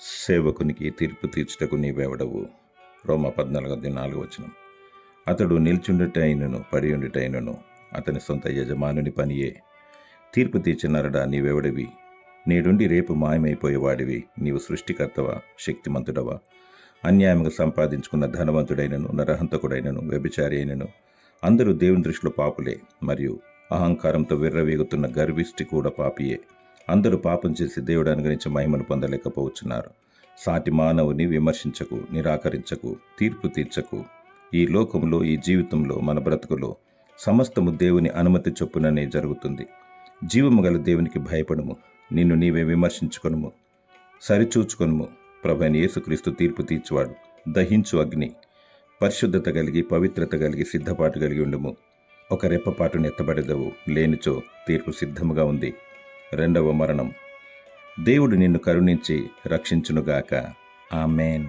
సేవకునికి తీర్పు తీర్చుటకు నీవెవడవు. రోమా 14:4. అతడు నిల్చుండుటైనను పడియుండుటైనను అతని సొంత యజమానుని పనియే. తీర్పు తీర్చినరడా నీవెవడివి? నేడుండి రేపు మాయమైపోయేవాడివి. నీవు సృష్టికర్తవా? శక్తిమంతుడవా? అన్యాయంగా సంపాదించుకున్న ధనవంతుడైనను, నరహంతకుడైనను, వ్యభిచారి అయినను అందరూ దేవుని దృష్టిలో పాపులే. మరియు అహంకారంతో విర్రవీగుతున్న గర్విష్టి కూడా పాపియే. అందరూ పాపం చేసి దేవుడు అనుగ్రహించి మహిమను పొందలేకపోవచ్చున్నారు. సాటి మానవుని విమర్శించకు, నిరాకరించకు, తీర్పు తీర్చకు. ఈ లోకంలో, ఈ జీవితంలో, మన బ్రతుకులో సమస్తము దేవుని అనుమతి చొప్పుననే జరుగుతుంది. జీవము గల దేవునికి భయపడము. నిన్ను నీవే విమర్శించుకొనుము, సరిచూచుకొనుము. ప్రభువైన యేసుక్రీస్తు తీర్పు తీర్చువాడు. దహించు అగ్ని. పరిశుద్ధత కలిగి, పవిత్రత కలిగి, సిద్ధపాటు కలిగి ఉండుము. ఒక రెప్పపాటును ఎత్తబడెదవు, లేనిచో తీర్పు సిద్ధముగా ఉంది. 2వ మరణం. దేవుడు నిన్ను కరుణించి రక్షించునుగాక. ఆమేన్.